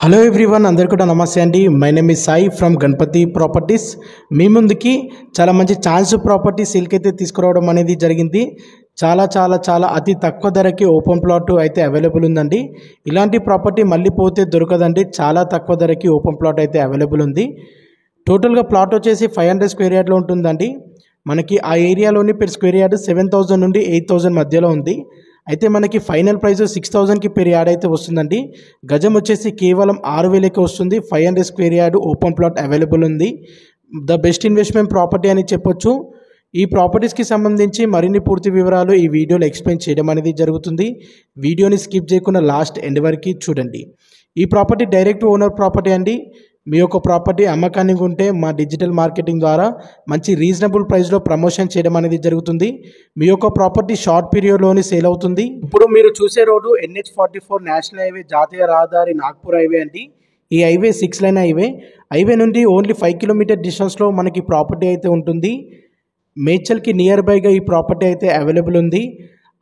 Hello everyone, అందరికీ కూడా నమస్తే అండి. My name is Sai from Ganapathi properties. మీ ముందుకి చాలా మంచి ఛాన్స్ ప్రాపర్టీ సేల్కి అయితే తీసుకురావడం అనేది జరిగింది. చాలా అతి తక్కువ ధరకి ఓపెన్ ప్లాట్ అయితే అవైలబుల్ ఉందండి. ఇలాంటి ప్రాపర్టీ మళ్ళీ పోతే దొరకదండి. చాలా తక్కువ ధరకి ఓపెన్ ప్లాట్ అయితే అవైలబుల్ ఉంది. టోటల్గా ప్లాట్ వచ్చేసి 500 స్క్వేర్ యార్డ్లో ఉంటుందండి. మనకి ఆ ఏరియాలోని పెర్ స్క్వేర్ యార్డ్ 7,000 నుండి 8,000 మధ్యలో ఉంది. అయితే మనకి ఫైనల్ ప్రైస్ 6,000కి పెర్ యార్డ్ అయితే వస్తుందండి. గజం వచ్చేసి కేవలం 6,000కి వస్తుంది. 500 square yard open plot available ఉంది. ద బెస్ట్ ఇన్వెస్ట్మెంట్ ప్రాపర్టీ అని చెప్పొచ్చు. ఈ ప్రాపర్టీస్కి సంబంధించి మరిన్ని పూర్తి వివరాలు ఈ వీడియోలో ఎక్స్ప్లెయిన్ చేయడం అనేది జరుగుతుంది. వీడియోని స్కిప్ చేయకుండా లాస్ట్ ఎండ్ వరకు చూడండి. ఈ ప్రాపర్టీ డైరెక్ట్ ఓనర్ ప్రాపర్టీ అండి. మీ యొక్క ప్రాపర్టీ అమ్మకానికి ఉంటే మా డిజిటల్ మార్కెటింగ్ ద్వారా మంచి రీజనబుల్ ప్రైస్లో ప్రమోషన్ చేయడం అనేది జరుగుతుంది. మీ యొక్క ప్రాపర్టీ షార్ట్ పీరియడ్లోనే సేల్ అవుతుంది. ఇప్పుడు మీరు చూసే రోడ్డు NH44 నేషనల్ హైవే, జాతీయ రహదారి, నాగ్పూర్ హైవే అండి. ఈ హైవే 6 లైన్ హైవే నుండి ఓన్లీ 5 కిలోమీటర్ డిస్టెన్స్లో మనకి ప్రాపర్టీ అయితే ఉంటుంది. మేడ్చల్కి నియర్ బైగా ఈ ప్రాపర్టీ అయితే అవైలబుల్ ఉంది.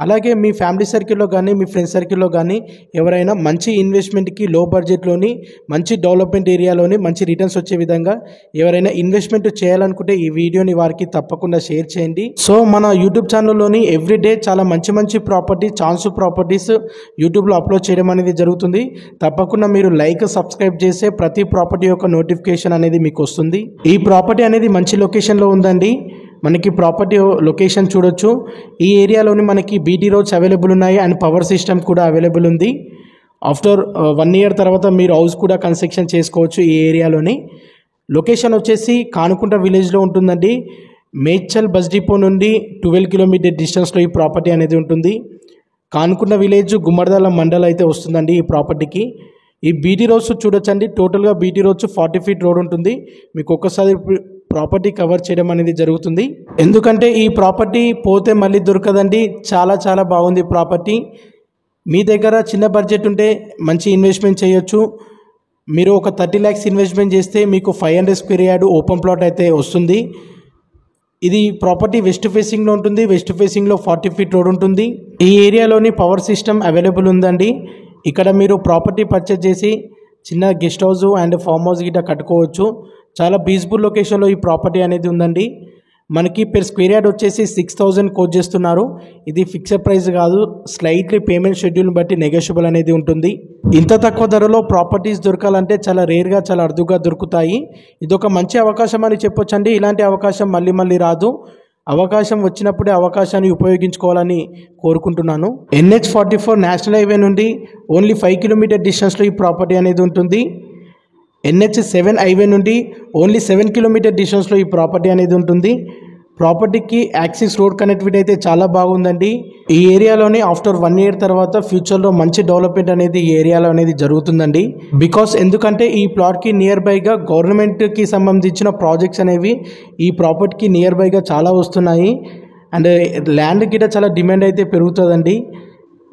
అలాగే మీ ఫ్యామిలీ సర్కిల్లో కానీ మీ ఫ్రెండ్స్ సర్కిల్లో కానీ ఎవరైనా మంచి ఇన్వెస్ట్మెంట్కి లో బడ్జెట్లోని మంచి డెవలప్మెంట్ ఏరియాలోని మంచి రిటర్న్స్ వచ్చే విధంగా ఎవరైనా ఇన్వెస్ట్మెంట్ చేయాలనుకుంటే ఈ వీడియోని వారికి తప్పకుండా షేర్ చేయండి. సో మన యూట్యూబ్ ఛానల్లోని ఎవ్రీడే చాలా మంచి ప్రాపర్టీ ఛాన్స్ ప్రాపర్టీస్ యూట్యూబ్లో అప్లోడ్ చేయడం అనేది జరుగుతుంది. తప్పకుండా మీరు లైక్ సబ్స్క్రైబ్ చేస్తే ప్రతి ప్రాపర్టీ యొక్క నోటిఫికేషన్ అనేది మీకు వస్తుంది. ఈ ప్రాపర్టీ అనేది మంచి లొకేషన్లో ఉందండి. మనకి ప్రాపర్టీ లొకేషన్ చూడొచ్చు. ఈ ఏరియాలోని మనకి బీటీ రోడ్స్ అవైలబుల్ ఉన్నాయి అండ్ పవర్ సిస్టమ్ కూడా అవైలబుల్ ఉంది. ఆఫ్టర్ 1 ఇయర్ తర్వాత మీరు హౌస్ కూడా కన్స్ట్రక్షన్ చేసుకోవచ్చు. ఈ ఏరియాలోని లొకేషన్ వచ్చేసి కానుకుంట విలేజ్లో ఉంటుందండి. మేడ్చల్ బస్ డిపో నుండి 12 కిలోమీటర్ డిస్టెన్స్లో ఈ ప్రాపర్టీ అనేది ఉంటుంది. కానుకుంట విలేజ్ గుమ్మడిదల మండల్ అయితే వస్తుందండి ఈ ప్రాపర్టీకి. ఈ బీటీ రోడ్స్ చూడొచ్చండి. టోటల్గా బీటీ రోడ్స్ 40 ఫీట్ రోడ్ ఉంటుంది. మీకు ఒక్కసారి ప్రాపర్టీ కవర్ చేయడం అనేది జరుగుతుంది. ఎందుకంటే ఈ ప్రాపర్టీ పోతే మళ్ళీ దొరకదండి. చాలా బాగుంది ప్రాపర్టీ. మీ దగ్గర చిన్న బడ్జెట్ ఉంటే మంచి ఇన్వెస్ట్మెంట్ చేయొచ్చు. మీరు ఒక 30 lakhs ఇన్వెస్ట్మెంట్ చేస్తే మీకు 500 స్క్వేర్ యార్డ్ ఓపెన్ ప్లాట్ అయితే వస్తుంది. ఇది ప్రాపర్టీ వెస్ట్ ఫేసింగ్లో ఉంటుంది. వెస్ట్ ఫేసింగ్లో 40 ఫీట్ రోడ్ ఉంటుంది. ఈ ఏరియాలోని పవర్ సిస్టమ్ అవైలబుల్ ఉందండి. ఇక్కడ మీరు ప్రాపర్టీ పర్చేజ్ చేసి చిన్న guest house and farm house గిట్ట కట్టుకోవచ్చు. చాలా పీస్ఫుల్ లొకేషన్లో ఈ ప్రాపర్టీ అనేది ఉందండి. మనకి పెర్ స్క్వేర్ యార్డ్ వచ్చేసి 6,000 కోట్ చేస్తున్నారు. ఇది ఫిక్స్డ్ ప్రైస్ కాదు, స్లైట్లీ పేమెంట్ షెడ్యూల్ని బట్టి నెగోషియబుల్ అనేది ఉంటుంది. ఇంత తక్కువ ధరలో ప్రాపర్టీస్ దొరకాలంటే చాలా రేర్గా, చాలా అరుదుగా దొరుకుతాయి. ఇది ఒక మంచి అవకాశం అని చెప్పొచ్చండి. ఇలాంటి అవకాశం మళ్ళీ రాదు. అవకాశం వచ్చినప్పుడే అవకాశాన్ని ఉపయోగించుకోవాలని కోరుకుంటున్నాను. NH44 నేషనల్ హైవే నుండి ఓన్లీ 5 కిలోమీటర్ డిస్టెన్స్లో ఈ ప్రాపర్టీ అనేది ఉంటుంది. NH7 హైవే నుండి ఓన్లీ 7 కిలోమీటర్ డిస్టెన్స్లో ఈ ప్రాపర్టీ అనేది ఉంటుంది. ప్రాపర్టీకి యాక్సిస్ రోడ్ కనెక్టివిటీ అయితే చాలా బాగుందండి. ఈ ఏరియాలోనే ఆఫ్టర్ 1 ఇయర్ తర్వాత ఫ్యూచర్లో మంచి డెవలప్మెంట్ అనేది ఈ ఏరియాలో అనేది జరుగుతుందండి. ఎందుకంటే ఈ ప్లాట్కి నియర్ బైగా గవర్నమెంట్కి సంబంధించిన ప్రాజెక్ట్స్ అనేవి ఈ ప్రాపర్టీకి నియర్ బైగా చాలా వస్తున్నాయి. అండ్ ల్యాండ్ గిట్ట చాలా డిమాండ్ అయితే పెరుగుతుందండి.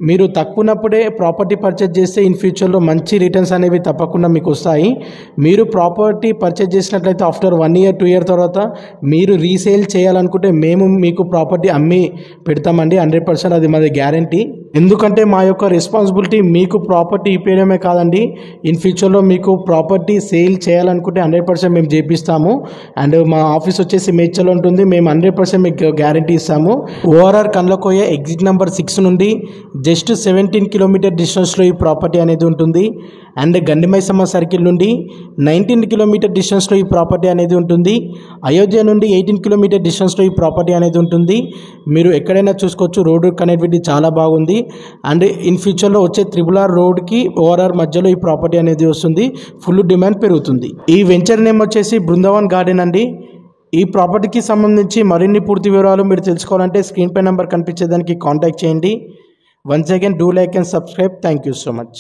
మీరు తక్కువనప్పుడే ప్రాపర్టీ పర్చేజ్ చేస్తే ఇన్ ఫ్యూచర్లో మంచి రిటర్న్స్ అనేవి తప్పకుండా మీకు వస్తాయి. మీరు ప్రాపర్టీ పర్చేజ్ చేసినట్లయితే ఆఫ్టర్ 1 ఇయర్ 2 ఇయర్ తర్వాత మీరు రీసేల్ చేయాలనుకుంటే మేము మీకు ప్రాపర్టీ అమ్మి పెడతామండి. 100% అది మాది గ్యారంటీ. ఎందుకంటే మా యొక్క రెస్పాన్సిబిలిటీ మీకు ప్రాపర్టీ ఇప్పేయడమే కాదండి, ఇన్ ఫ్యూచర్లో మీకు ప్రాపర్టీ సేల్ చేయాలనుకుంటే 100% మేము చేపిస్తాము. అండ్ మా ఆఫీస్ వచ్చేసి మేడ్చల్ ఉంటుంది. మేము 100% మీకు గ్యారంటీ ఇస్తాము. ORR కండ్లకోయ ఎగ్జిట్ నెంబర్ 6 నుండి జస్ట్ 17 కిలోమీటర్ డిస్టెన్స్లో ఈ ప్రాపర్టీ అనేది ఉంటుంది. అండ్ గండిమైసమ్మ సర్కిల్ నుండి 19 కిలోమీటర్ డిస్టెన్స్లో ఈ ప్రాపర్టీ అనేది ఉంటుంది. అయోధ్య నుండి 18 కిలోమీటర్ డిస్టెన్స్లో ఈ ప్రాపర్టీ అనేది ఉంటుంది. మీరు ఎక్కడైనా చూసుకోవచ్చు. రోడ్ కనెక్టివిటీ చాలా బాగుంది. అండ్ ఇన్ ఫ్యూచర్లో వచ్చే RRR రోడ్కి ORR మధ్యలో ఈ ప్రాపర్టీ అనేది వస్తుంది. ఫుల్ డిమాండ్ పెరుగుతుంది. ఈ వెంచర్ నేమ్ వచ్చేసి బృందావన్ గార్డెన్ అండి. ఈ ప్రాపర్టీకి సంబంధించి మరిన్ని పూర్తి వివరాలు మీరు తెలుసుకోవాలంటే స్క్రీన్ పై నెంబర్ కనిపించేదానికి కాంటాక్ట్ చేయండి. Once again, do like and subscribe. Thank you so much.